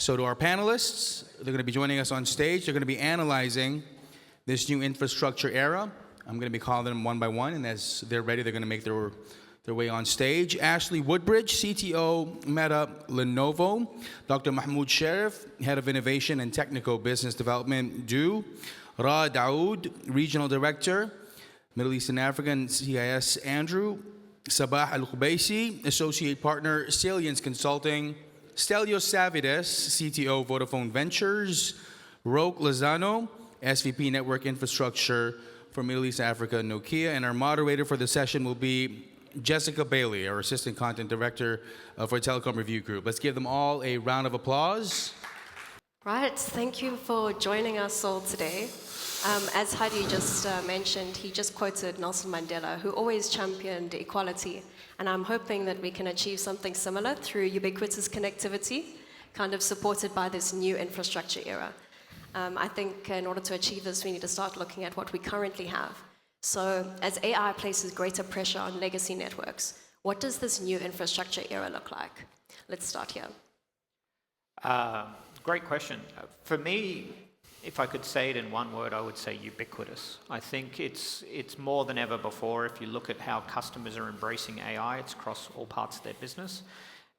So to our panelists, they're going to be joining us on stage. They're going to be analyzing this new infrastructure era. I'm going to be calling them one by one, and as they're ready, they're going to make their way on stage. Ashley Woodbridge, CTO, Meta, Lenovo. Dr. Mahmoud Sharif, Head of Innovation and Technical Business Development, DO. Ra Daoud, Regional Director, Middle East and Africa and CIS, Andrew. Sabah Al-Khubaisi, Associate Partner, Salience Consulting. Stelios Savides, CTO, Vodafone Ventures. Roque Lozano, SVP Network Infrastructure for Middle East Africa, Nokia. And our moderator for the session will be Jessica Bailey, our Assistant Content Director for Telecom Review Group. Let's give them all a round of applause. Right, thank you for joining us all today. As Hadi just mentioned, he just quoted Nelson Mandela, who always championed equality. And I'm hoping that we can achieve something similar through ubiquitous connectivity, kind of supported by this new infrastructure era. I think in order to achieve this, we need to start looking at what we currently have. So as AI places greater pressure on legacy networks, what does this new infrastructure era look like? Let's start here. Great question. For me, if I could say it in one word, I would say ubiquitous. I think it's more than ever before. If you look at how customers are embracing AI, it's across all parts of their business.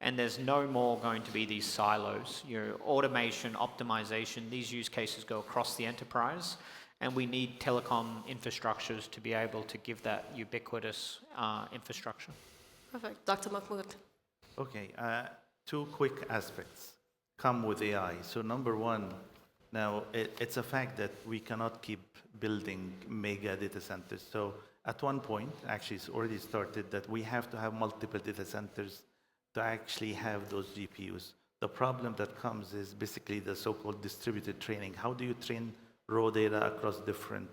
And there's no more going to be these silos. Your automation, optimization, these use cases go across the enterprise. And we need telecom infrastructures to be able to give that ubiquitous infrastructure. Perfect. Dr. Mahmoud. Okay, two quick aspects come with AI. So number one, now it's a fact that we cannot keep building mega data centers. So at one point, actually it's already started, that we have to have multiple data centers to actually have those GPUs. The problem that comes is basically the so-called distributed training. How do you train raw data across different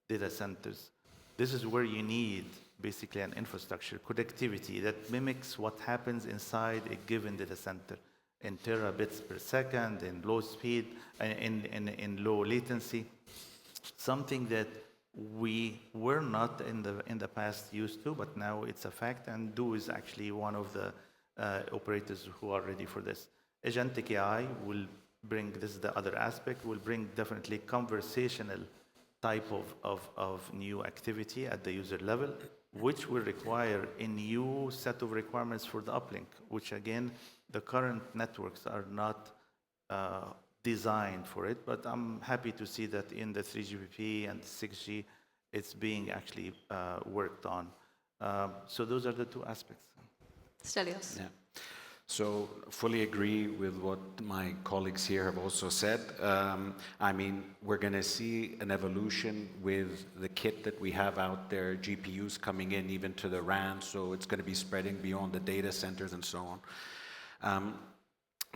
data centers? This is where you need basically an infrastructure, connectivity that mimics what happens inside a given data center in terabits per second, in low speed, in low latency. Something that we were not in the past used to, but now it's a fact, and DO is actually one of the operators who are ready for this. Agentic AI will bring, this is the other aspect, will bring definitely conversational type of new activity at the user level, which will require a new set of requirements for the uplink, which again, the current networks are not designed for it, but I'm happy to see that in the 3GPP and 6G, it's being actually worked on. So those are the two aspects. Stelios. Yeah. So fully agree with what my colleagues here have also said. I mean, we're going to see an evolution with the kit that we have out there, GPUs coming in even to the RAN, so it's going to be spreading beyond the data centers and so on.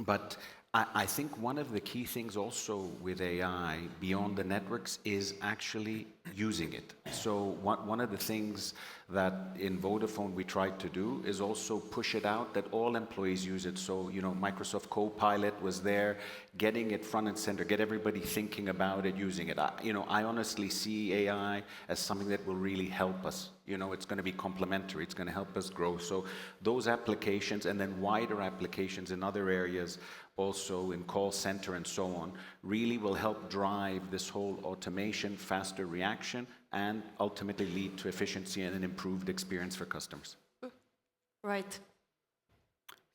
But I think one of the key things also with AI beyond the networks is actually using it. So one of the things that in Vodafone we tried to do is also push it out that all employees use it. So, you know, Microsoft Copilot was there, getting it front and center, get everybody thinking about it, using it. I honestly see AI as something that will really help us. You know, it's going to be complementary. It's going to help us grow. So those applications and then wider applications in other areas, also in call center and so on, really will help drive this whole automation, faster reaction, and ultimately lead to efficiency and an improved experience for customers. Right.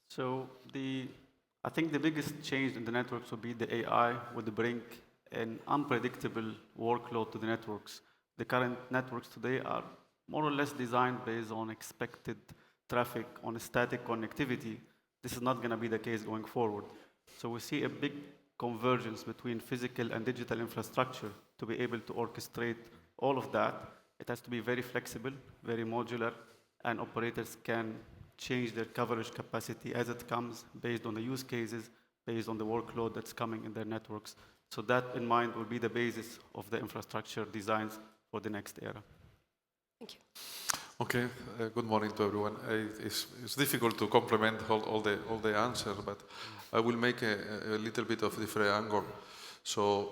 So I think the biggest change in the networks will be the AI would bring an unpredictable workload to the networks. The current networks today are more or less designed based on expected traffic, on static connectivity. This is not going to be the case going forward. So we see a big convergence between physical and digital infrastructure to be able to orchestrate all of that. It has to be very flexible, very modular, and operators can change their coverage capacity as it comes based on the use cases, based on the workload that's coming in their networks. So that in mind will be the basis of the infrastructure designs for the next era. Thank you. Okay, good morning to everyone. It's difficult to complement all the answer, but I will make a little bit of different angle. So,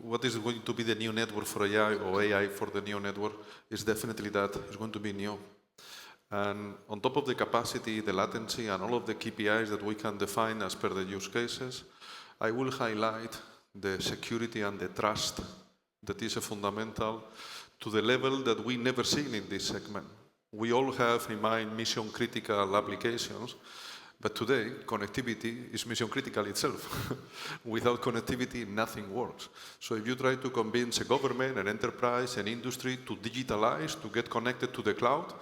what is going to be the new network for AI or AI for the new network is definitely that it's going to be new. And on top of the capacity, the latency, and all of the KPIs that we can define as per the use cases, I will highlight the security and the trust that is a fundamental to the level that we never seen in this segment. We all have in mind mission critical applications, but today connectivity is mission critical itself. Without connectivity, nothing works. So if you try to convince a government, an enterprise, an industry to digitalize, to get connected to the cloud,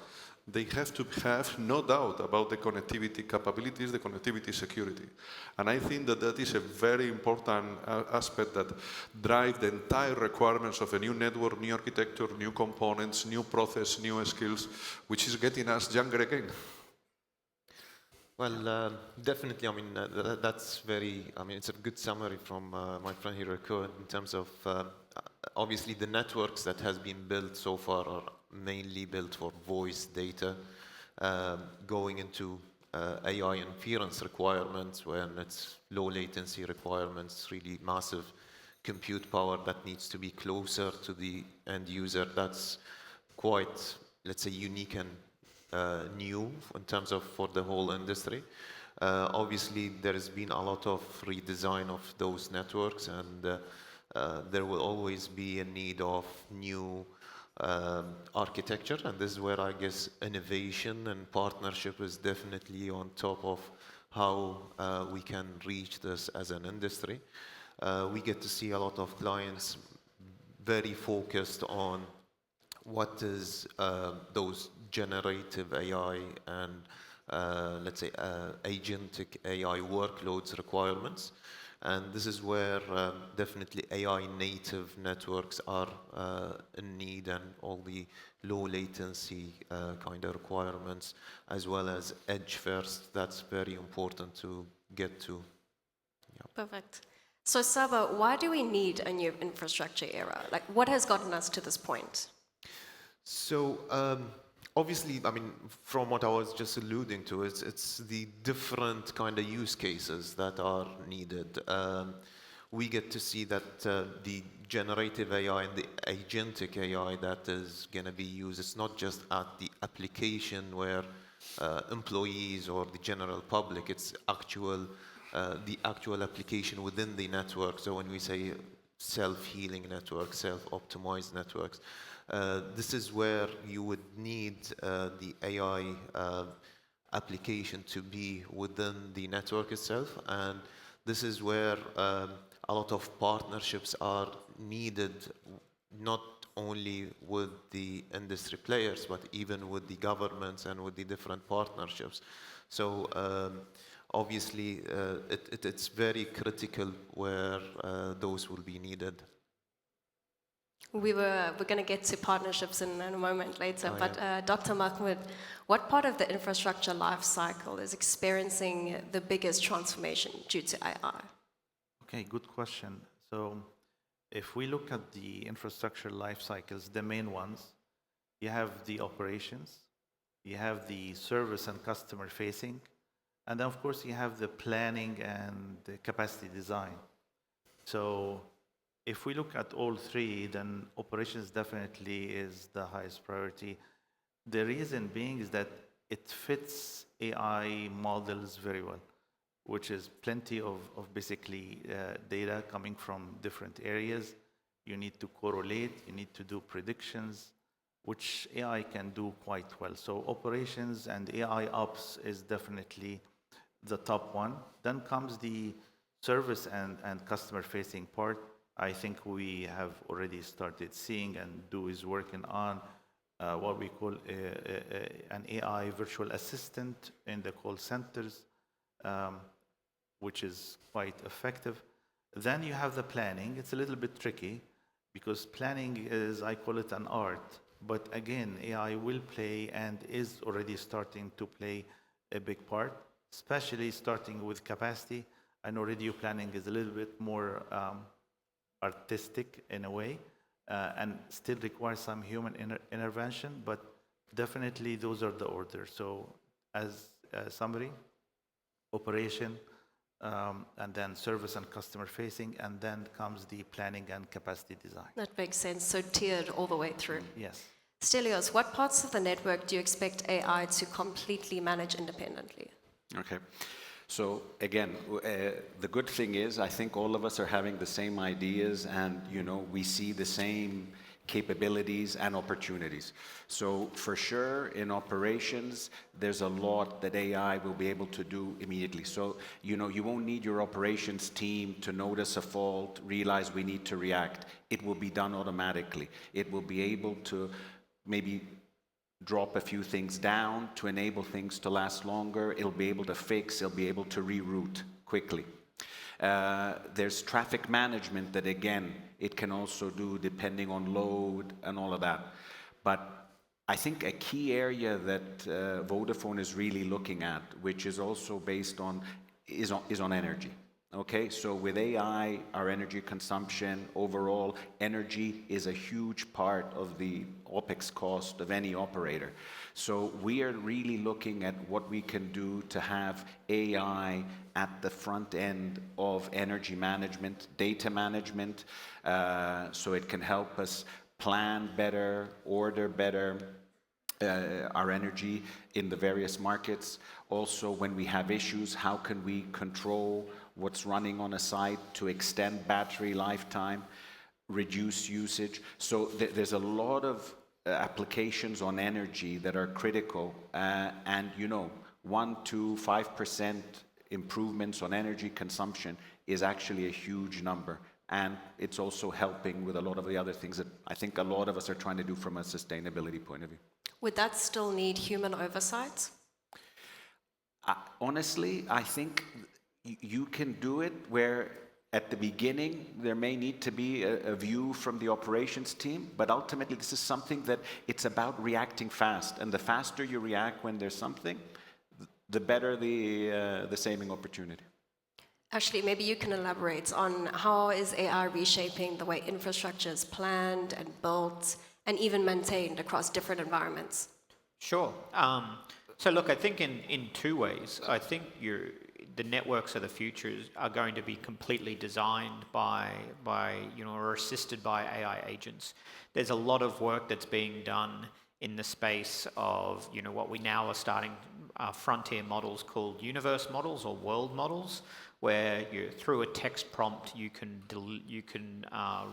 they have to have no doubt about the connectivity capabilities, the connectivity security. And I think that that is a very important aspect that drive the entire requirements of a new network, new architecture, new components, new process, new skills, which is getting us younger again. Well, definitely, I mean, that's very, I mean, it's a good summary from my friend here, Rico, in terms of, obviously, the networks that has been built so far are mainly built for voice data, going into AI inference requirements when it's low latency requirements, really massive compute power that needs to be closer to the end user. That's quite, let's say, unique and new in terms of for the whole industry. Obviously, there has been a lot of redesign of those networks, and there will always be a need of new architecture, and this is where I guess innovation and partnership is definitely on top of how we can reach this as an industry. We get to see a lot of clients very focused on what is those generative AI and let's say agentic AI workloads requirements. And this is where definitely AI native networks are in need, and all the low latency kind of requirements, as well as edge first. That's very important to get to. Yeah. Perfect. So Saba, why do we need a new infrastructure era? Like, what has gotten us to this point? So obviously, I mean, from what I was just alluding to, it's the different kind of use cases that are needed. We get to see that the generative AI and the agentic AI that is going to be used, it's not just at the application where employees or the general public, it's the actual application within the network. So when we say self-healing networks, self-optimized networks, this is where you would need the AI application to be within the network itself. And this is where a lot of partnerships are needed, not only with the industry players, but even with the governments and with the different partnerships. So obviously, it's very critical where those will be needed. We're going to get to partnerships in a moment later, but Dr. Mahmoud, what part of the infrastructure life cycle is experiencing the biggest transformation due to AI? Okay, good question. So if we look at the infrastructure life cycles, the main ones, you have the operations, you have the service and customer facing, and then of course you have the planning and the capacity design. So if we look at all three, then operations definitely is the highest priority. The reason being is that it fits AI models very well, which is plenty of basically data coming from different areas. You need to correlate, you need to do predictions, which AI can do quite well. So operations and AI ops is definitely the top one. Then comes the service and customer facing part. I think we have already started seeing, and Du is working on what we call an AI virtual assistant in the call centers, which is quite effective. Then you have the planning. It's a little bit tricky because planning is, I call it an art. But again, AI will play and is already starting to play a big part, especially starting with capacity. I know radio planning is a little bit more artistic in a way, and still requires some human intervention, but definitely those are the orders. So as a summary, operation, and then service and customer facing, and then comes the planning and capacity design. That makes sense. So tiered all the way through. Yes. Stelios, what parts of the network do you expect AI to completely manage independently? Okay. So again, the good thing is I think all of us are having the same ideas and, we see the same capabilities and opportunities. So for sure, in operations, there's a lot that AI will be able to do immediately. So, you won't need your operations team to notice a fault, realize we need to react. It will be done automatically. It will be able to maybe drop a few things down to enable things to last longer. It'll be able to fix, it'll be able to reroute quickly. There's traffic management that, again, it can also do depending on load and all of that. But I think a key area that Vodafone is really looking at, which is also based on, is on energy. Okay, so with AI, our energy consumption, overall, energy is a huge part of the OpEx cost of any operator. So we are really looking at what we can do to have AI at the front end of energy management, data management, so it can help us plan better, order better, our energy in the various markets. Also, when we have issues, how can we control what's running on a site to extend battery lifetime, reduce usage? So there's a lot of applications on energy that are critical, and 1 to 5% improvements on energy consumption is actually a huge number. And it's also helping with a lot of the other things that I think a lot of us are trying to do from a sustainability point of view. Would that still need human oversight? Honestly, I think you can do it where at the beginning there may need to be a view from the operations team, but ultimately this is something that it's about reacting fast. And the faster you react when there's something, the better the saving opportunity. Ashley, maybe you can elaborate on how is AI reshaping the way infrastructure is planned and built and even maintained across different environments? Sure. So look, I think in two ways. I think the networks of the future are going to be completely designed by or assisted by AI agents. There's a lot of work that's being done in the space of what we now are starting frontier models called universe models or world models, where through a text prompt you can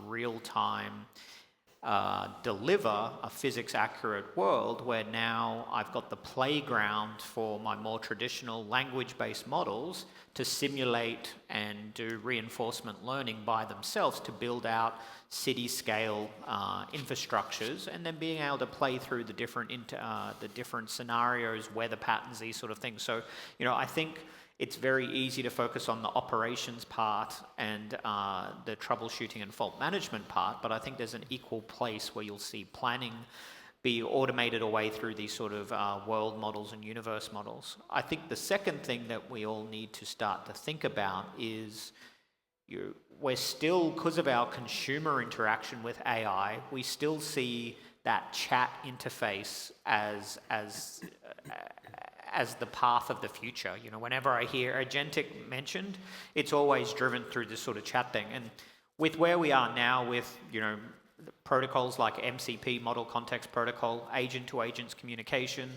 real time deliver a physics accurate world where now I've got the playground for my more traditional language-based models to simulate and do reinforcement learning by themselves to build out city-scale infrastructures, and then being able to play through the different scenarios, weather patterns, these sort of things. So, I think it's very easy to focus on the operations part and the troubleshooting and fault management part, but I think there's an equal place where you'll see planning be automated away through these sort of world models and universe models. I think the second thing that we all need to start to think about is we're still, because of our consumer interaction with AI, we still see that chat interface as the path of the future. Whenever I hear agentic mentioned, it's always driven through this sort of chat thing. And with where we are now with, protocols like MCP, Model Context Protocol, agent-to-agents communication,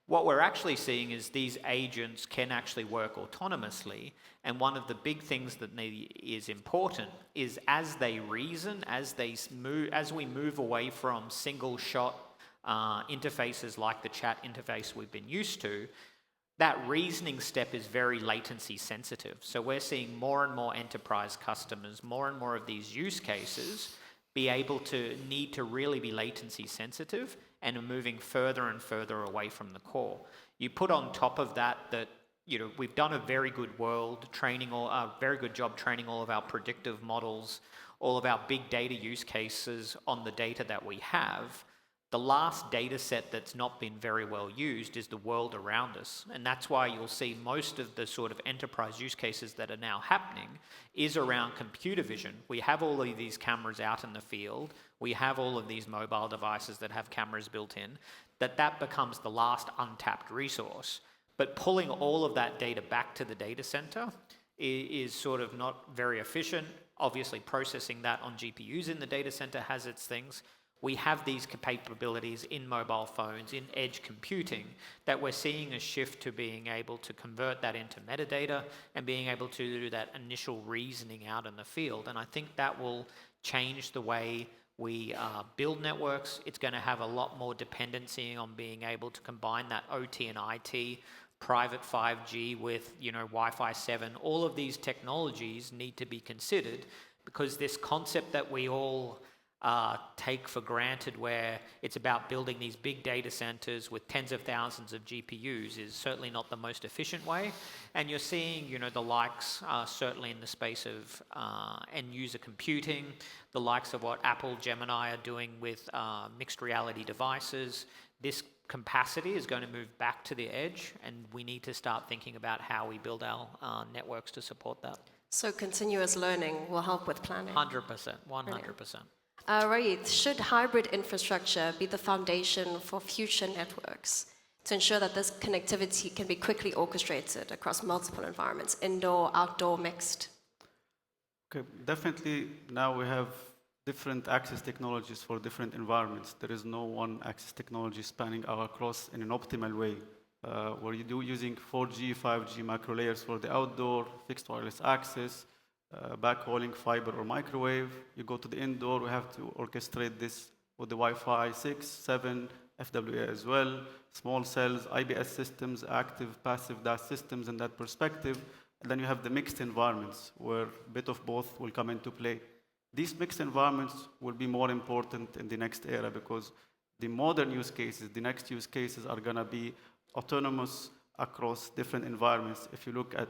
what we're actually seeing is these agents can actually work autonomously. And one of the big things that is important is as they reason, as we move away from single-shot interfaces like the chat interface we've been used to, that reasoning step is very latency sensitive. So we're seeing more and more enterprise customers, more and more of these use cases be able to need to really be latency sensitive and are moving further and further away from the core. You put on top of that we've done a very good job training all of our predictive models, all of our big data use cases on the data that we have. The last data set that's not been very well used is the world around us. And that's why you'll see most of the sort of enterprise use cases that are now happening is around computer vision. We have all of these cameras out in the field. We have all of these mobile devices that have cameras built in. That becomes the last untapped resource. But pulling all of that data back to the data center is sort of not very efficient. Obviously, processing that on GPUs in the data center has its things. we have these capabilities in mobile phones, in edge computing, that we're seeing a shift to being able to convert that into metadata and being able to do that initial reasoning out in the field. And I think that will change the way we build networks. It's going to have a lot more dependency on being able to combine that OT and IT, private 5G with, Wi-Fi 7. All of these technologies need to be considered, because this concept that we all take for granted, where it's about building these big data centers with tens of thousands of GPUs, is certainly not the most efficient way. And you're seeing, the likes, certainly in the space of end user computing, the likes of what Apple Gemini are doing with mixed reality devices. This capacity is going to move back to the edge, and we need to start thinking about how we build our networks to support that. So continuous learning will help with planning. 100%, 100%. Raith, should hybrid infrastructure be the foundation for future networks to ensure that this connectivity can be quickly orchestrated across multiple environments, indoor, outdoor, mixed? Okay, definitely now we have different access technologies for different environments. There is no one access technology spanning across in an optimal way. Where you using 4G, 5G macro layers for the outdoor, fixed wireless access, backhauling fiber or microwave. You go to the indoor, we have to orchestrate this with the Wi-Fi 6, 7, FWA as well, small cells, IBS systems, active, passive DAS systems in that perspective. And then you have the mixed environments where a bit of both will come into play. These mixed environments will be more important in the next era, because the modern use cases, the next use cases are going to be autonomous across different environments. If you look at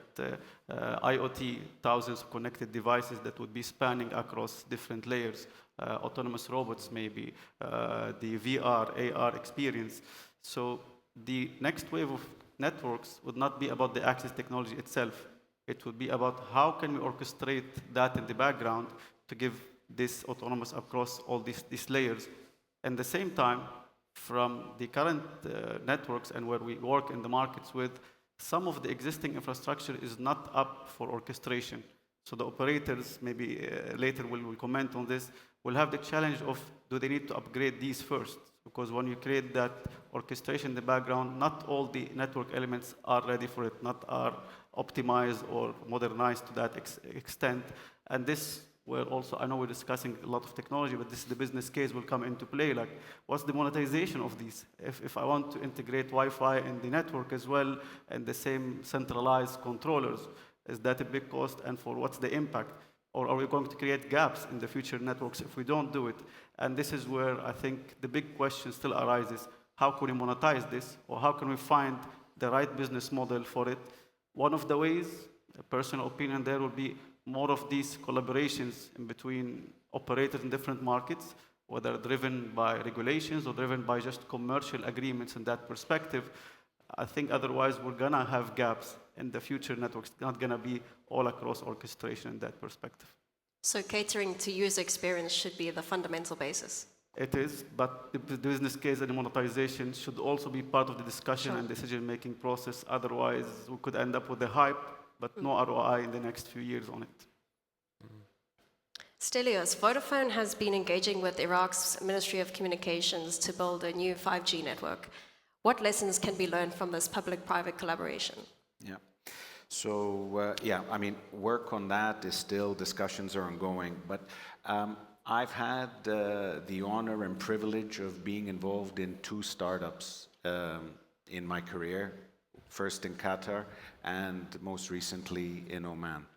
IoT, thousands of connected devices that would be spanning across different layers, autonomous robots maybe, the VR, AR experience. So the next wave of networks would not be about the access technology itself. It would be about how can we orchestrate that in the background to give this autonomous across all these layers. At the same time, from the current networks and where we work in the markets with, some of the existing infrastructure is not up for orchestration. So the operators, maybe later will comment on this, will have the challenge of, do they need to upgrade these first? Because when you create that orchestration in the background, not all the network elements are ready for it, not are optimized or modernized to that extent. And this, where also, I know we're discussing a lot of technology, but this is the business case will come into play. Like, what's the monetization of these? If I want to integrate Wi-Fi in the network as well, and the same centralized controllers, is that a big cost? And for what's the impact? Or are we going to create gaps in the future networks if we don't do it? And this is where I think the big question still arises. How can we monetize this? Or how can we find the right business model for it? One of the ways, a personal opinion there, would be more of these collaborations in between operators in different markets, whether driven by regulations or driven by just commercial agreements in that perspective. I think otherwise we're going to have gaps in the future networks. It's not going to be all across orchestration in that perspective. So catering to user experience should be the fundamental basis. It is, but the business case and the monetization should also be part of the discussion and decision-making process. Otherwise, we could end up with a hype, but no ROI in the next few years on it. Stelios, Vodafone has been engaging with Iraq's Ministry of Communications to build a new 5G network. What lessons can be learned from this public-private collaboration? Yeah. So, I mean, work on that is still, discussions are ongoing, but I've had the honor and privilege of being involved in 2 startups in my career, first in Qatar and most recently in Oman.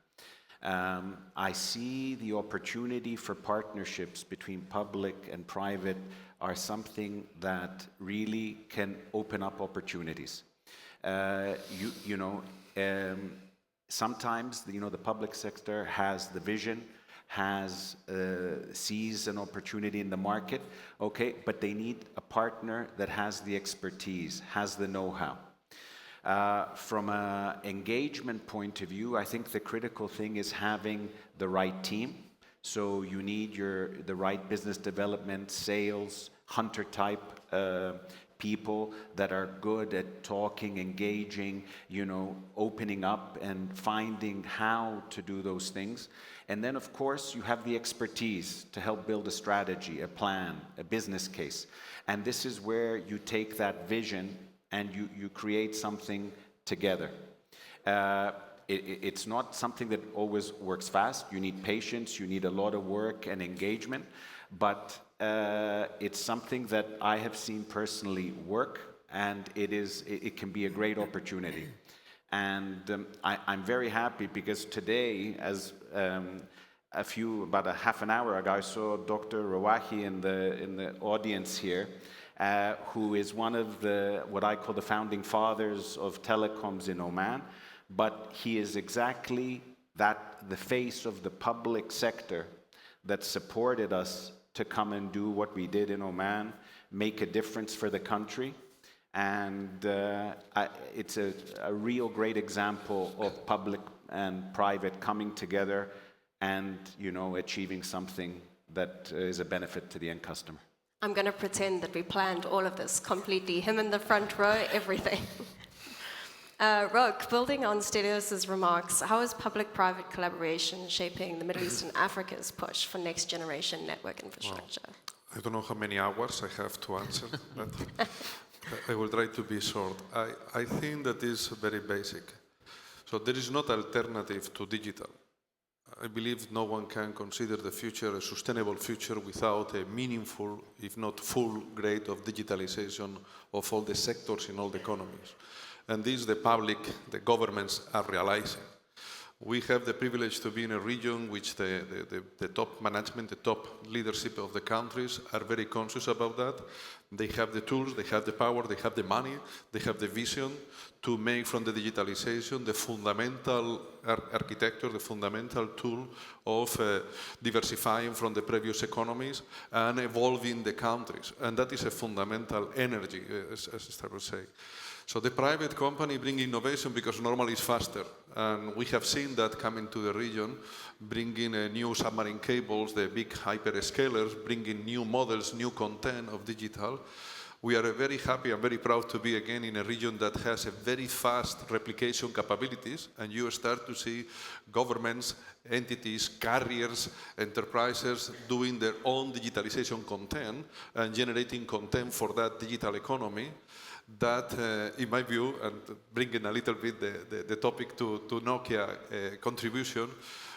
I see the opportunity for partnerships between public and private are something that really can open up opportunities. Sometimes the public sector has the vision, sees an opportunity in the market, okay, but they need a partner that has the expertise, has the know-how. From an engagement point of view, I think the critical thing is having the right team. So you need the right business development, sales, hunter type people that are good at talking, engaging, you know, opening up and finding how to do those things. And then, of course, you have the expertise to help build a strategy, a plan, a business case. And this is where you take that vision and you create something together. It's not something that always works fast. You need patience, you need a lot of work and engagement, but it's something that I have seen personally work, and it can be a great opportunity. And I'm very happy because today, as about a half an hour ago, I saw Dr. Rawahi in the audience here, who is one of what I call the founding fathers of telecoms in Oman. But he is exactly the face of the public sector that supported us to come and do what we did in Oman, make a difference for the country. And it's a real great example of public and private coming together and, you know, achieving something that is a benefit to the end customer. I'm going to pretend that we planned all of this completely. Him in the front row, everything. Rok, building on Stelios' remarks, how is public-private collaboration shaping the Middle East and Africa's push for next-generation network infrastructure? Well, I don't know how many hours I have to answer, but I will try to be short. I think that is very basic. So there is not alternative to digital. I believe no one can consider the future a sustainable future without a meaningful, if not full, grade of digitalization of all the sectors in all the economies. And this the public, the governments are realizing. We have the privilege to be in a region which the top management, the top leadership of the countries are very conscious about that. They have the tools, they have the power, they have the money, they have the vision to make from the digitalization the fundamental architecture, the fundamental tool of diversifying from the previous economies and evolving the countries. And that is a fundamental energy, as I would say. So the private company bring innovation because normally it's faster. And we have seen that coming to the region, bringing new submarine cables, the big hyperscalers, bringing new models, new content of digital. We are very happy and very proud to be again in a region that has a very fast replication capabilities, and you start to see governments, entities, carriers, enterprises doing their own digitalization content and generating content for that digital economy. That, in my view, and bringing a little bit the topic to Nokia contribution,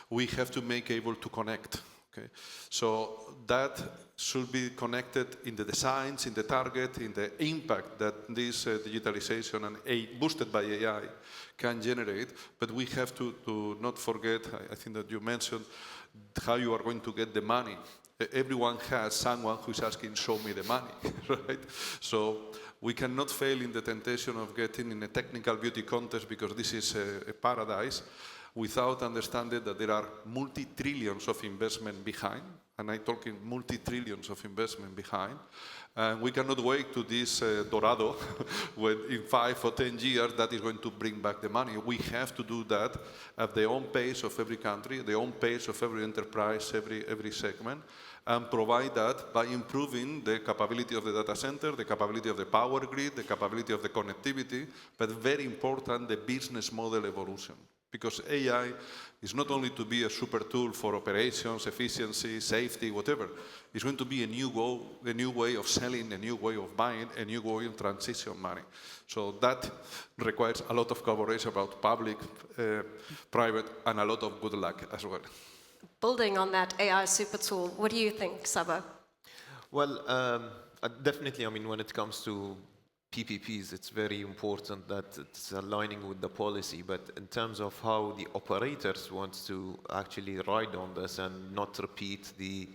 we have to make able to connect. Okay? So that should be connected in the designs, in the target, in the impact that this digitalization and boosted by AI can generate. But we have to not forget, I think that you mentioned, how you are going to get the money. Everyone has someone who's asking, show me the money, right? So we cannot fail in the temptation of getting in a technical beauty contest because this is a paradise without understanding that there are multi-trillions of investment behind, and I'm talking multi-trillions of investment behind, and we cannot wait to this Dorado when in 5 or 10 years that is going to bring back the money. We have to do that at the own pace of every country, the own pace of every enterprise, every segment, and provide that by improving the capability of the data center, the capability of the power grid, the capability of the connectivity, but very important, the business model evolution. Because AI is not only to be a super tool for operations, efficiency, safety, whatever. It's going to be a new way of selling, a new way of buying, a new way of transition money. So that requires a lot of collaboration about public, private, and a lot of good luck as well. Building on that AI super tool, what do you think, Saba? Well, definitely, I mean, when it comes to PPPs, it's very important that it's aligning with the policy, but in terms of how the operators want to actually ride on this and not repeat the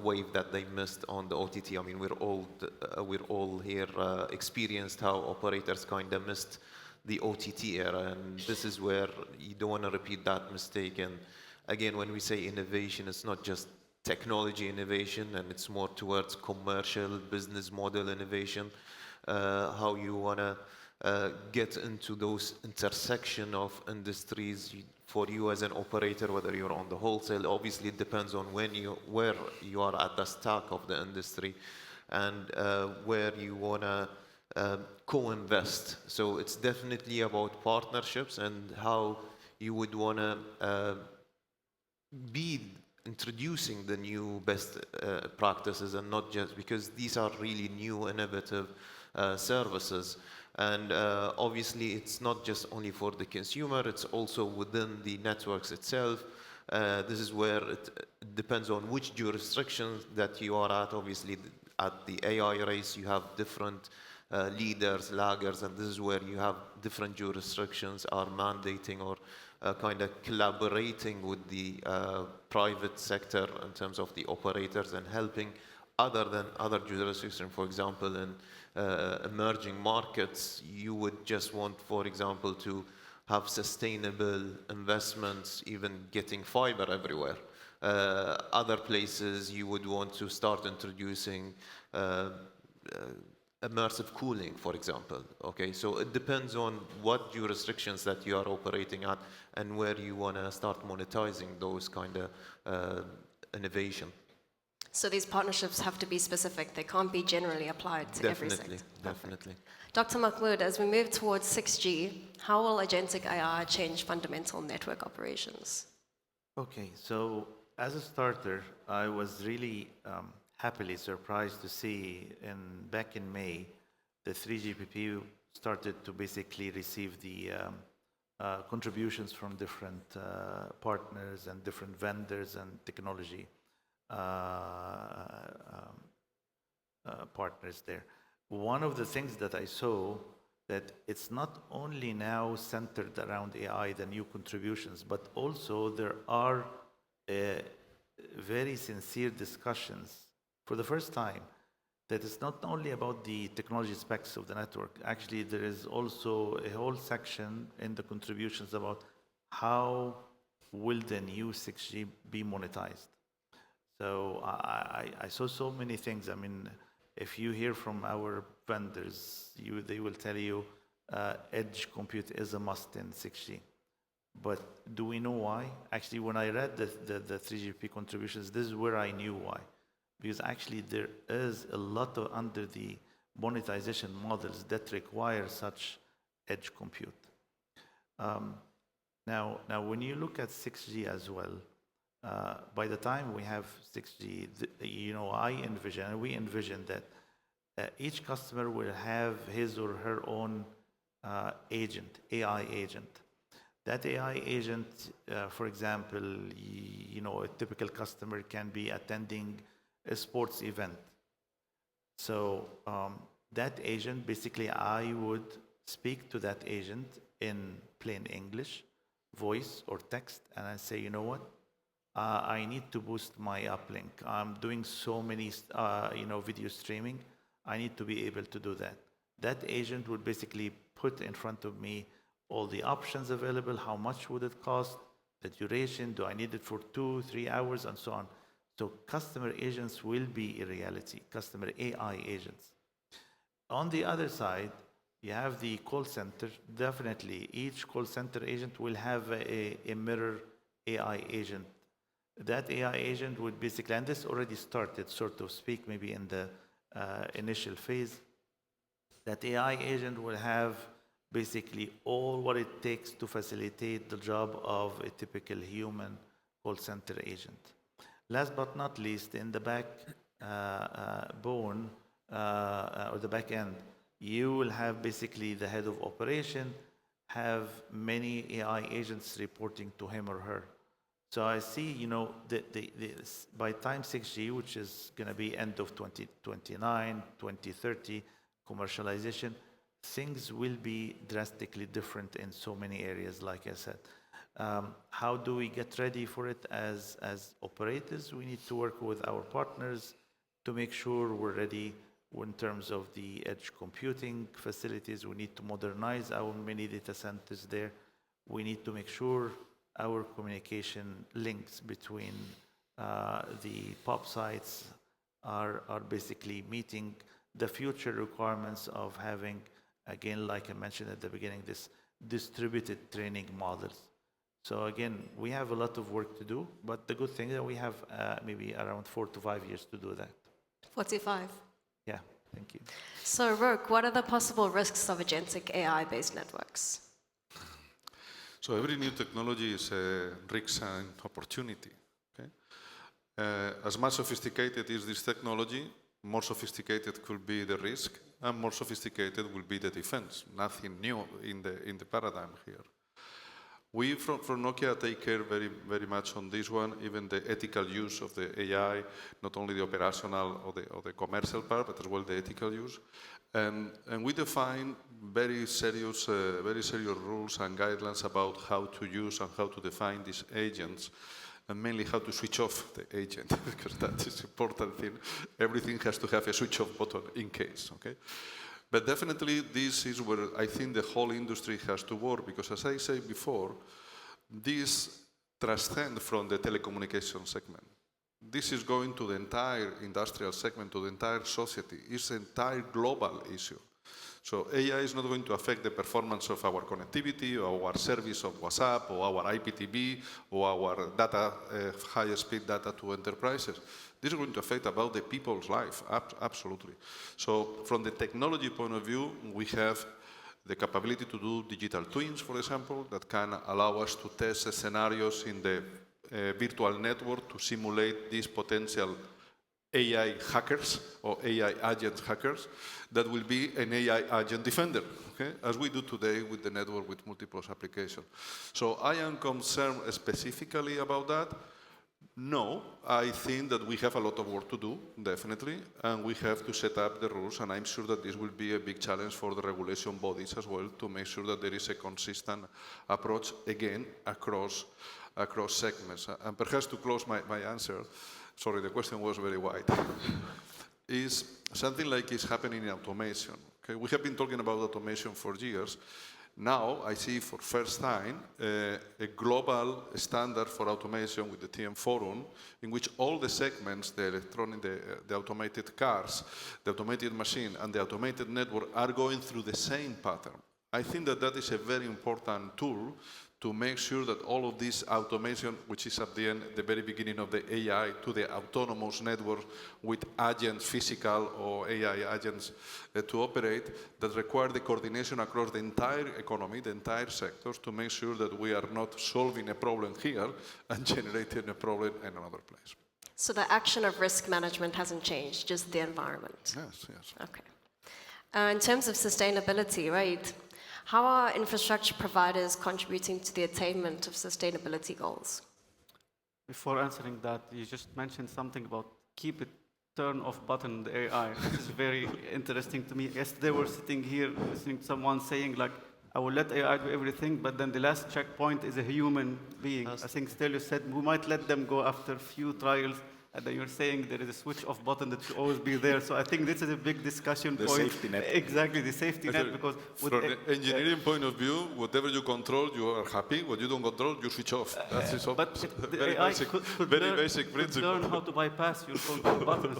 wave that they missed on the OTT. I mean, we're all here experienced how operators kind of missed the OTT era, and this is where you don't want to repeat that mistake. And again, when we say innovation, it's not just technology innovation, and it's more towards commercial business model innovation. How you want to get into those intersection of industries for you as an operator, whether you're on the wholesale. Obviously, it depends on where you are at the start of the industry. and where you want to co-invest. So it's definitely about partnerships and how you would want to be introducing the new best practices, and not just because these are really new innovative services. And obviously it's not just only for the consumer, it's also within the networks itself. This is where it depends on which jurisdictions that you are at. Obviously at the AI race you have different leaders, laggers, and this is where you have different jurisdictions are mandating or kind of collaborating with the private sector in terms of the operators and helping other jurisdictions. For example, in emerging markets, you would just want, for example, to have sustainable investments, even getting fiber everywhere. Other places, you would want to start introducing immersive cooling, for example. Okay, so it depends on what jurisdictions that you are operating at and where you want to start monetizing those kind of innovation. So these partnerships have to be specific. They can't be generally applied to every sector. Definitely. Dr. Mahmood, as we move towards 6G, how will agentic AI change fundamental network operations? Okay, so as a starter, I was really happily surprised to see back in May, the 3GPP started to basically receive the contributions from different partners and different vendors and technology partners there. One of the things that I saw that it's not only now centered around AI, the new contributions, but also there are very sincere discussions for the first time that it's not only about the technology specs of the network. Actually, there is also a whole section in the contributions about how will the new 6G be monetized. So I saw so many things. I mean, if you hear from our vendors, they will tell you edge compute is a must in 6G. But do we know why? Actually, when I read the 3GP contributions, this is where I knew why. Because actually there is a lot of under the monetization models that require such edge compute. Now, when you look at 6G as well, by the time we have 6G, we envision that each customer will have his or her own agent, AI agent. That AI agent, for example, a typical customer can be attending a sports event. So that agent, basically, I would speak to that agent in plain English, voice or text, and I say, you know what? I need to boost my uplink. I'm doing so many, video streaming. I need to be able to do that. That agent would basically put in front of me all the options available, how much would it cost, the duration, do I need it for 2-3 hours, and so on. So customer agents will be a reality, customer AI agents. On the other side, you have the call center. Definitely, each call center agent will have a mirror AI agent. That AI agent would basically, and this already started, so to speak, maybe in the initial phase, that AI agent will have basically all what it takes to facilitate the job of a typical human call center agent. Last but not least, in the backbone or the back end, you will have basically the head of operation have many AI agents reporting to him or her. So I see, by time 6G, which is going to be end of 2029, 2030, commercialization, things will be drastically different in so many areas, like I said. How do we get ready for it as operators? We need to work with our partners to make sure we're ready in terms of the edge computing facilities. We need to modernize our mini data centers there. We need to make sure our communication links between the POP sites are basically meeting the future requirements of having, again, like I mentioned at the beginning, this distributed training models. So again, we have a lot of work to do, but the good thing is that we have maybe around 4 to 5 years to do that. 45. Thank you. So, Roke, what are the possible risks of agentic AI-based networks? So every new technology is a risk and opportunity. Okay? As much sophisticated is this technology, more sophisticated could be the risk, and more sophisticated will be the defense. Nothing new in the paradigm here. We from Nokia take care very much on this one, even the ethical use of the AI, not only the operational or the commercial part, but as well the ethical use. And we define very serious rules and guidelines about how to use and how to define these agents, and mainly how to switch off the agent, because that is an important thing. Everything has to have a switch off button in case, okay? But definitely this is where I think the whole industry has to work, because as I said before, this transcends from the telecommunication segment. This is going to the entire industrial segment, to the entire society. It's an entire global issue. So AI is not going to affect the performance of our connectivity, or our service of WhatsApp, or our IPTV, or our data, higher speed data to enterprises. This is going to affect about the people's life, absolutely. So from the technology point of view, we have the capability to do digital twins, for example, that can allow us to test scenarios in the virtual network to simulate these potential AI hackers or AI agent hackers that will be an AI agent defender, okay? As we do today with the network with multiple applications. So I am concerned specifically about that. No, I think that we have a lot of work to do, definitely, and we have to set up the rules, and I'm sure that this will be a big challenge for the regulation bodies as well, to make sure that there is a consistent approach, again, across segments. And perhaps to close my answer, sorry, the question was very wide, is something like is happening in automation. Okay? We have been talking about automation for years. Now, I see for first time a global standard for automation with the TM Forum, in which all the segments, the electronic, the automated cars, the automated machine, and the automated network are going through the same pattern. I think that that is a very important tool to make sure that all of this automation, which is at the end, the very beginning of the AI, to the autonomous network with agents, physical or AI agents to operate, that require the coordination across the entire economy, the entire sectors, to make sure that we are not solving a problem here and generating a problem in another place. So the action of risk management hasn't changed, just the environment. Yes, yes. Okay. In terms of sustainability, right? How are infrastructure providers contributing to the attainment of sustainability goals? Before answering that, you just mentioned something about keep it turn off button, the AI. This is very interesting to me. Yesterday, we're sitting here listening to someone saying, like, I will let AI do everything, but then the last checkpoint is a human being. I think Stelio said we might let them go after a few trials, and then you're saying there is a switch off button that should always be there. So I think this is a big discussion point. The safety net. Exactly, the safety net, because from an engineering point of view, whatever you control, you are happy. What you don't control, you switch off. That's it. But the AI could basic principle. learn how to bypass your control buttons.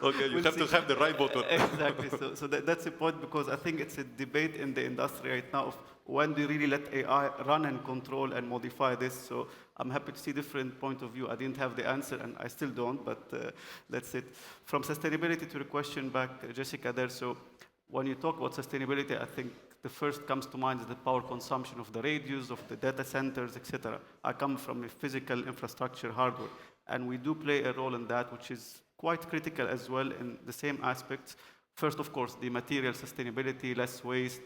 Okay, you have to have the right button. Exactly. So that's the point, because I think it's a debate in the industry right now of when do you really let AI run and control and modify this. So I'm happy to see different point of view. I didn't have the answer, and I still don't, but that's it. From sustainability to the question back, Jessica, there. So when you talk about sustainability, I think the first comes to mind is the power consumption of the radios, of the data centers, etc. I come from a physical infrastructure hardware, and we do play a role in that, which is quite critical as well in the same aspects. First, of course, the material sustainability, less waste,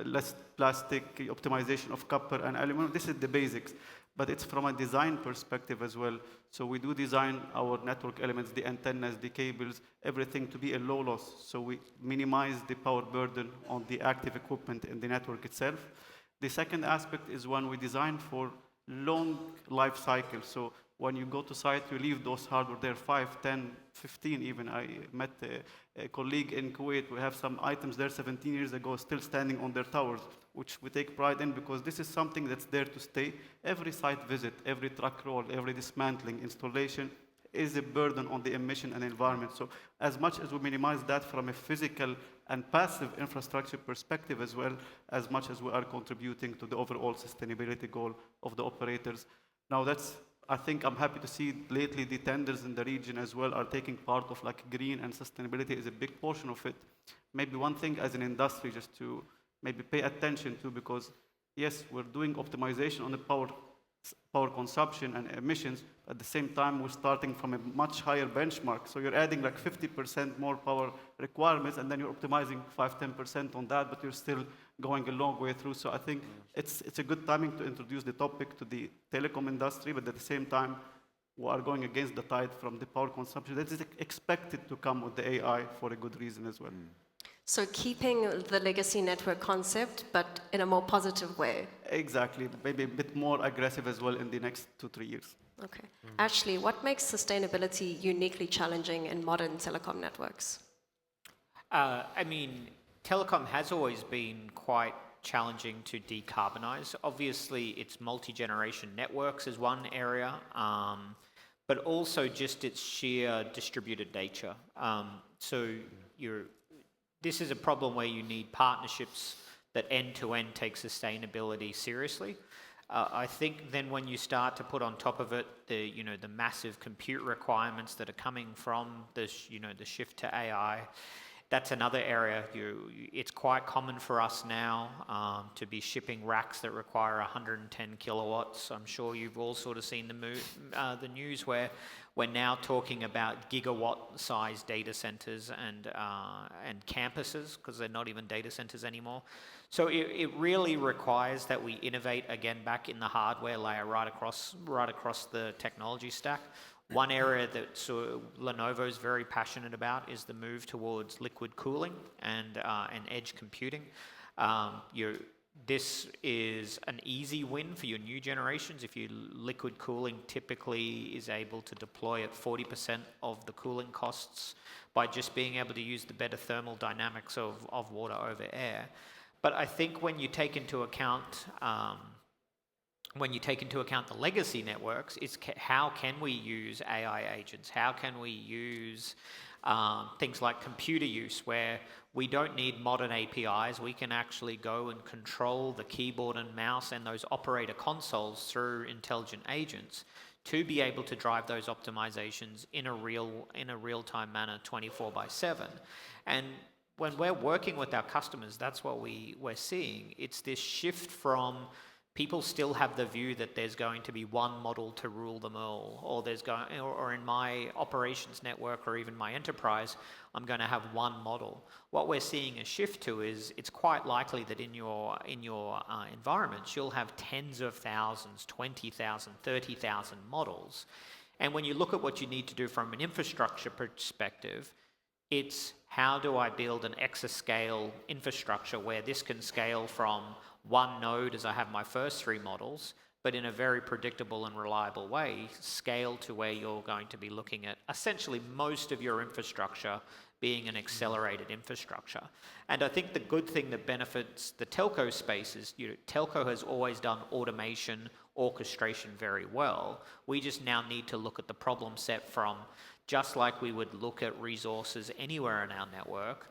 less plastic, optimization of copper and aluminum. This is the basics, but it's from a design perspective as well. So we do design our network elements, the antennas, the cables, everything to be a low loss. So we minimize the power burden on the active equipment in the network itself. The second aspect is when we design for long life cycle. So when you go to site, you leave those hardware there 5, 10, 15 even. I met a colleague in Kuwait. We have some items there 17 years ago still standing on their towers, which we take pride in, because this is something that's there to stay. Every site visit, every truck roll, every dismantling, installation is a burden on the emission and environment. So as much as we minimize that from a physical and passive infrastructure perspective, as well as much as we are contributing to the overall sustainability goal of the operators. Now that's I think I'm happy to see lately the tenders in the region as well are taking part of like green, and sustainability is a big portion of it. Maybe one thing as an industry just to maybe pay attention to, because yes, we're doing optimization on the power consumption and emissions. At the same time, we're starting from a much higher benchmark. So you're adding like 50% more power requirements, and then you're optimizing 5-10% on that, but you're still going a long way through. So I think it's a good timing to introduce the topic to the telecom industry, but at the same time, we are going against the tide from the power consumption. That is expected to come with the AI for a good reason as well. So keeping the legacy network concept, but in a more positive way. Exactly, maybe a bit more aggressive as well in the next 2-3 years. Okay. Ashley, what makes sustainability uniquely challenging in modern telecom networks? I mean, telecom has always been quite challenging to decarbonize. Obviously, it's multi-generation networks is one area, but also just its sheer distributed nature. This is a problem where you need partnerships that end-to-end take sustainability seriously. I think then when you start to put on top of it the massive compute requirements that are coming from this, the shift to AI, that's another area. It's quite common for us now to be shipping racks that require 110 kilowatts. I'm sure you've all sort of seen the news where we're now talking about gigawatt-sized data centers and campuses, because they're not even data centers anymore. So it really requires that we innovate again back in the hardware layer right across the technology stack. One area that Lenovo is very passionate about is the move towards liquid cooling and edge computing. This is an easy win for your new generations. If you liquid cooling typically is able to deploy at 40% of the cooling costs by just being able to use the better thermal dynamics of water over air. But I think when you take into account the legacy networks, it's how can we use AI agents? How can we use things like computer use, where we don't need modern APIs. We can actually go and control the keyboard and mouse and those operator consoles through intelligent agents to be able to drive those optimizations in a real-time manner 24/7. And when we're working with our customers, that's what we're seeing. It's this shift from people still have the view that there's going to be one model to rule them all, or in my operations network or even my enterprise, I'm going to have one model. What we're seeing a shift to is it's quite likely that in your environments you'll have tens of thousands, 20,000, 30,000 models. And when you look at what you need to do from an infrastructure perspective, it's how do I build an exascale infrastructure where this can scale from one node as I have my first 3 models, but in a very predictable and reliable way, scale to where you're going to be looking at essentially most of your infrastructure being an accelerated infrastructure. And I think the good thing that benefits the telco space is telco has always done automation, orchestration very well. We just now need to look at the problem set from, just like we would look at resources anywhere in our network,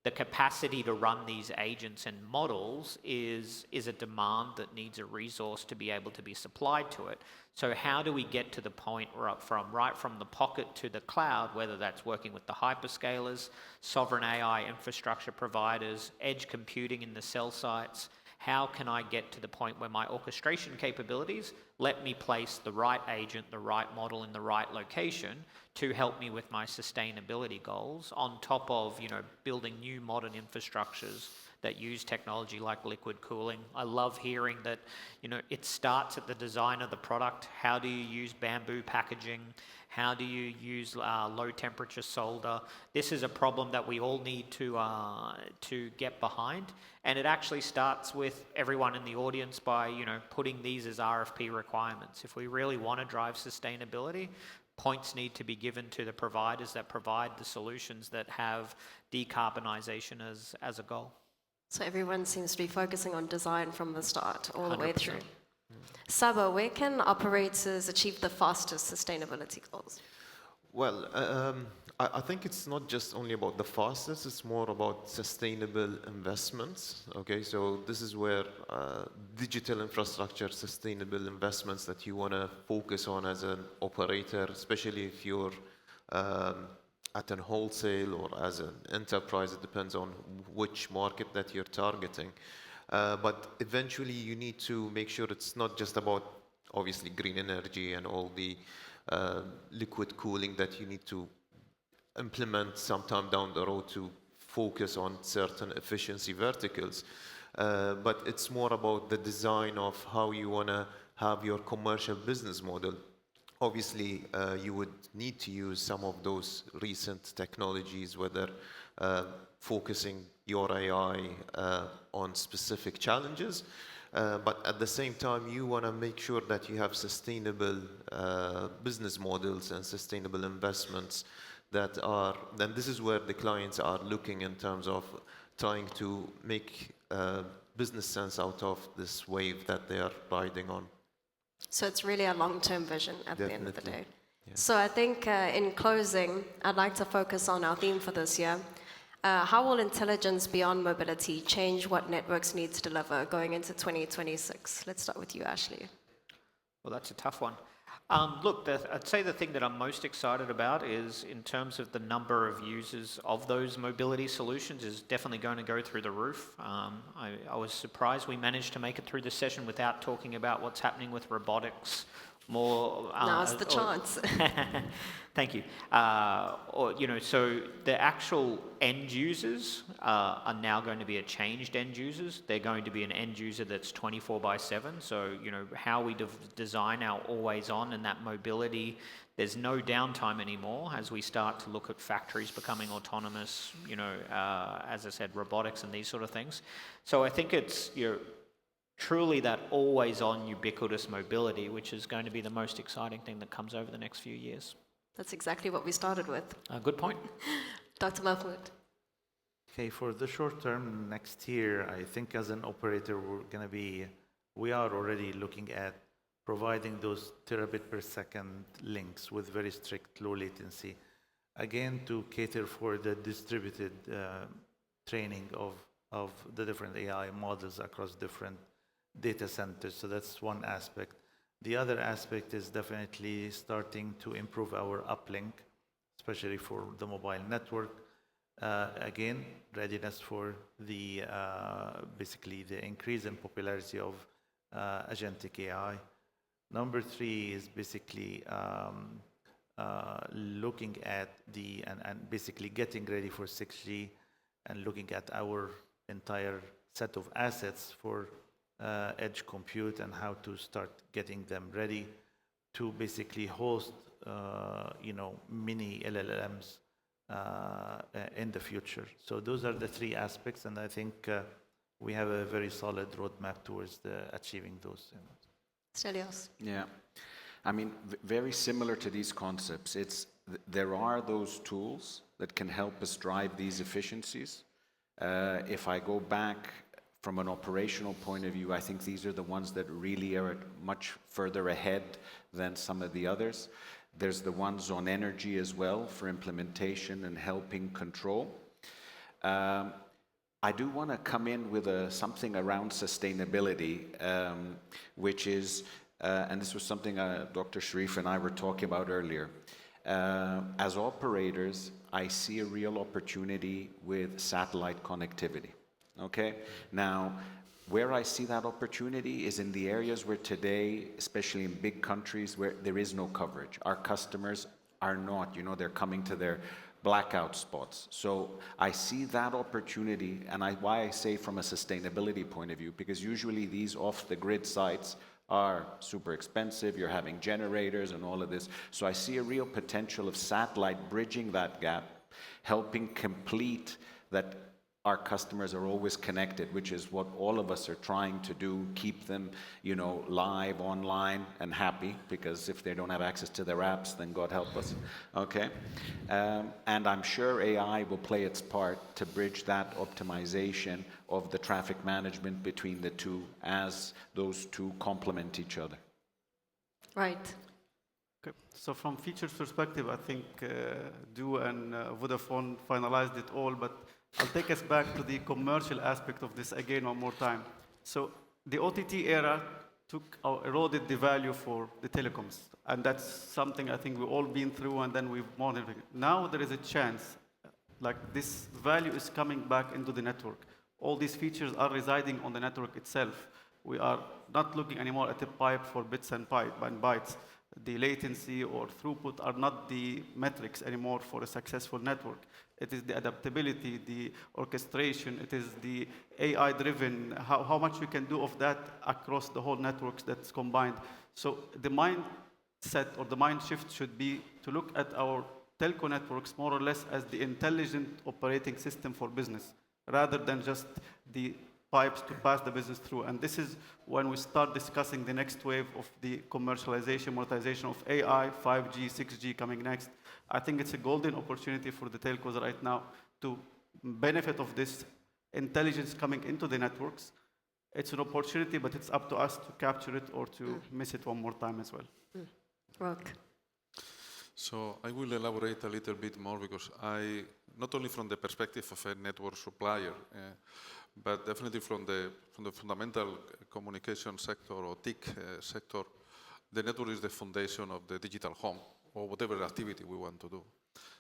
the capacity to run these agents and models is a demand that needs a resource to be able to be supplied to it. So how do we get to the point right from the pocket to the cloud, whether that's working with the hyperscalers, sovereign AI infrastructure providers, edge computing in the cell sites? How can I get to the point where my orchestration capabilities let me place the right agent, the right model in the right location to help me with my sustainability goals, on top of building new modern infrastructures that use technology like liquid cooling. I love hearing that it starts at the design of the product. How do you use bamboo packaging? How do you use low temperature solder? This is a problem that we all need to get behind, and it actually starts with everyone in the audience by putting these as RFP requirements. If we really want to drive sustainability, points need to be given to the providers that provide the solutions that have decarbonization as a goal. So everyone seems to be focusing on design from the start all the way 100%. through. Saba, where can operators achieve the fastest sustainability goals? Well, I think it's not just only about the fastest, it's more about sustainable investments. Okay, so this is where digital infrastructure, sustainable investments that you want to focus on as an operator, especially if you're at an wholesale or as an enterprise, it depends on which market that you're targeting. But eventually you need to make sure it's not just about obviously green energy and all the liquid cooling that you need to implement sometime down the road to focus on certain efficiency verticals. But it's more about the design of how you want to have your commercial business model. Obviously, you would need to use some of those recent technologies, whether focusing your AI on specific challenges, but at the same time, you want to make sure that you have sustainable business models and sustainable investments that are, then this is where the clients are looking in terms of trying to make business sense out of this wave that they are riding on. So it's really a long-term vision at the end of the Definitely. day. So I think in closing, I'd like to focus on our theme for this year. How will intelligence beyond mobility change what networks need to deliver going into 2026? Let's start with you, Ashley. Well, that's a tough one. Look, I'd say the thing that I'm most excited about is in terms of the number of users of those mobility solutions is definitely going to go through the roof. I was surprised we managed to make it through the session without talking about what's happening with robotics. More. Now's the chance. Thank you. So the actual end users are now going to be a changed end users. They're going to be an end user that's 24/7. So, how we design our always on and that mobility, there's no downtime anymore as we start to look at factories becoming autonomous, as I said, robotics and these sort of things. So I think it's, truly that always-on ubiquitous mobility, which is going to be the most exciting thing that comes over the next few years. That's exactly what we started with. Good point. Dr. Mahmoud. Okay, for the short term, next year, I think as an operator, we are already looking at providing those terabit per second links with very strict low latency, again, to cater for the distributed training of the different AI models across different data centers. So that's one aspect. The other aspect is definitely starting to improve our uplink, especially for the mobile network. Again, readiness for the basically the increase in popularity of agentic AI. Number 3 is basically looking at and basically getting ready for 6G and looking at our entire set of assets for edge compute and how to start getting them ready to basically host, mini LLMs in the future. So those are the 3 aspects, and I think we have a very solid roadmap towards achieving those. Stelios. Yeah, I mean, very similar to these concepts. There are those tools that can help us drive these efficiencies. If I go back from an operational point of view, I think these are the ones that really are much further ahead than some of the others. There's the ones on energy as well for implementation and helping control. I do want to come in with something around sustainability, which is, and this was something Dr. Sharif and I were talking about earlier. As operators, I see a real opportunity with satellite connectivity. Okay, now where I see that opportunity is in the areas where today, especially in big countries where there is no coverage. Our customers are not, they're coming to their blackout spots. So I see that opportunity, and why I say from a sustainability point of view, because usually these off-the-grid sites are super expensive, you're having generators and all of this. So I see a real potential of satellite bridging that gap, helping complete that. Our customers are always connected, which is what all of us are trying to do, keep them, live, online, and happy, because if they don't have access to their apps, then God help us, okay? And I'm sure AI will play its part to bridge that optimization of the traffic management between the two as those two complement each other. Right. Okay. So from features perspective, I think Du and Vodafone finalized it all, but I'll take us back to the commercial aspect of this again one more time. So the OTT era took or eroded the value for the telecoms, and that's something I think we've all been through, and then we've monitored it. Now there is a chance, like this value is coming back into the network. All these features are residing on the network itself. We are not looking anymore at a pipe for bits and bytes. The latency or throughput are not the metrics anymore for a successful network. It is the adaptability, the orchestration, it is the AI-driven, how much we can do of that across the whole networks that's combined. So the mindset or the mind shift should be to look at our telco networks more or less as the intelligent operating system for business, rather than just the pipes to pass the business through. And this is when we start discussing the next wave of the commercialization, monetization of AI, 5G, 6G coming next. I think it's a golden opportunity for the telcos right now to benefit of this intelligence coming into the networks. It's an opportunity, but it's up to us to capture it or to miss it one more time as well. Rook. So I will elaborate a little bit more because not only from the perspective of a network supplier, but definitely from the fundamental communication sector or TIC sector, the network is the foundation of the digital home or whatever activity we want to do.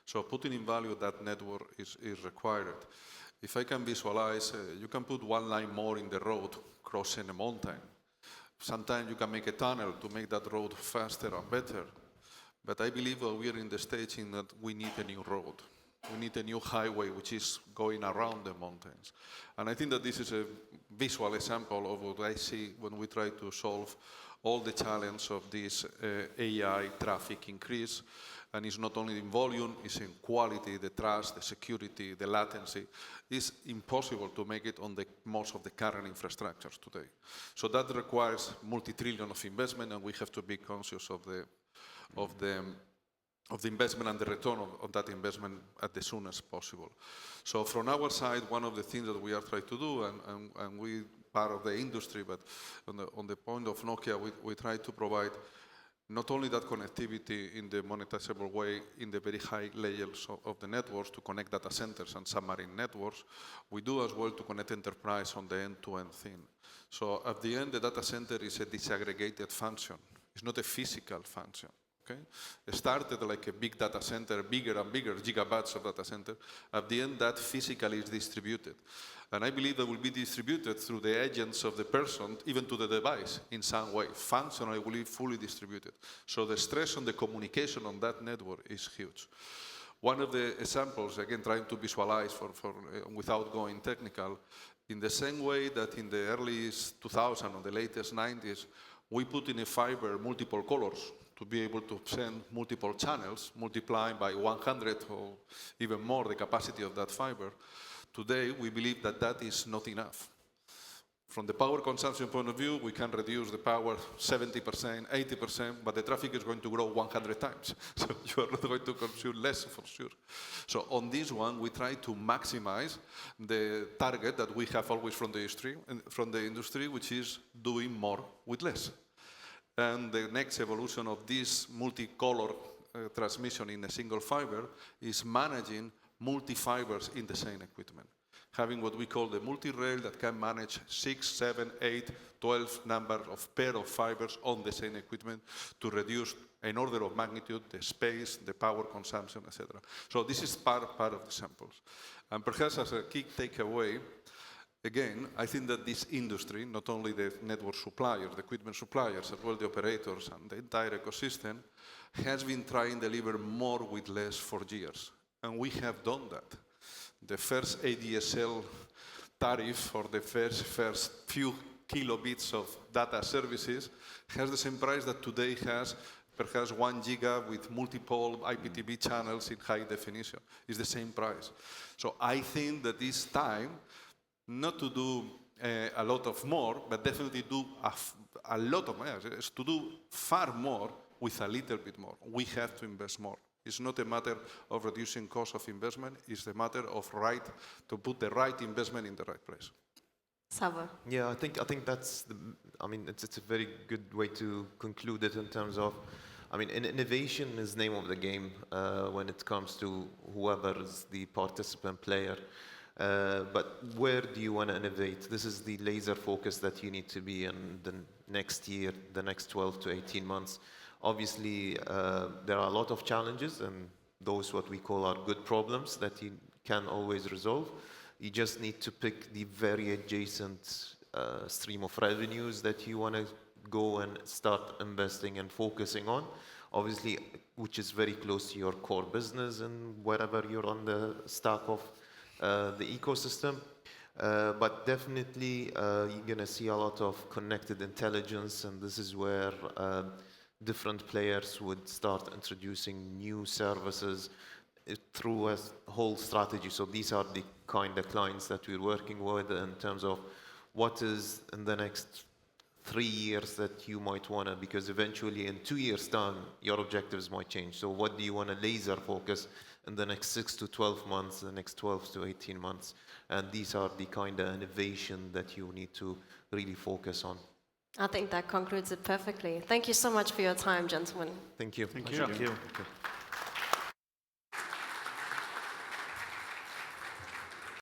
So putting in value that network is required. If I can visualize, you can put one line more in the road crossing a mountain. Sometimes you can make a tunnel to make that road faster and better. But I believe that we are in the stage in that we need a new road. We need a new highway which is going around the mountains. And I think that this is a visual example of what I see when we try to solve all the challenge of this AI traffic increase. And it's not only in volume, it's in quality, the trust, the security, the latency. It's impossible to make it on most of the current infrastructures today. So that requires multi-trillion of investment, and we have to be conscious of the investment and the return of that investment as soon as possible. So from our side, one of the things that we are trying to do, and we part of the industry, but on the point of Nokia, we try to provide not only that connectivity in the monetizable way in the very high layers of the networks to connect data centers and submarine networks, we do as well to connect enterprise on the end-to-end thing. So at the end, the data center is a disaggregated function. It's not a physical function. Okay? It started like a big data center, bigger and bigger, gigabytes of data center. At the end, that physically is distributed. And I believe that will be distributed through the agents of the person, even to the device, in some way. Functionally, will be fully distributed. So the stress on the communication on that network is huge. One of the examples, again, trying to visualize without going technical, in the same way that in the early 2000s or the latest 90s, we put in a fiber multiple colors to be able to send multiple channels, multiplying by 100 or even more the capacity of that fiber. Today, we believe that that is not enough. From the power consumption point of view, we can reduce the power 70%, 80%, but the traffic is going to grow 100 times. So you are not going to consume less for sure. So on this one, we try to maximize the target that we have always from the industry, which is doing more with less. And the next evolution of this multicolor transmission in a single fiber is managing multi-fibers in the same equipment. Having what we call the multi-rail that can manage 6, 7, 8, 12 number of pair of fibers on the same equipment to reduce in order of magnitude the space, the power consumption, etc. So this is part of the samples. And perhaps as a key takeaway, again, I think that this industry, not only the network suppliers, the equipment suppliers, as well the operators and the entire ecosystem, has been trying to deliver more with less for years. And we have done that. The first ADSL tariff for the first few kilobits of data services has the same price that today has perhaps 1 giga with multiple IPTV channels in high definition. It's the same price. So I think that it's time not to do a lot of more, but definitely do a lot of more. It's to do far more with a little bit more. We have to invest more. It's not a matter of reducing cost of investment. It's a matter of to put the right investment in the right place. Sava. Yeah, I think that's it's a very good way to conclude it in terms of I mean, innovation is name of the game when it comes to whoever is the participant player. But where do you want to innovate? This is the laser focus that you need to be in the next year, the next 12 to 18 months. Obviously, there are a lot of challenges, and those what we call are good problems that you can always resolve. You just need to pick the very adjacent stream of revenues that you want to go and start investing and focusing on, obviously, which is very close to your core business and wherever you're on the stack of the ecosystem. But definitely, you're going to see a lot of connected intelligence, and this is where different players would start introducing new services through a whole strategy. So these are the kind of clients that we're working with in terms of what is in the next 3 years that you might want to, because eventually in 2 years' time, your objectives might change. So what do you want to laser focus in the next 6 to 12 months, the next 12 to 18 months? And these are the kind of innovation that you need to really focus on. I think that concludes it perfectly. Thank you so much for your time, gentlemen. Thank you. Thank you. Thank you.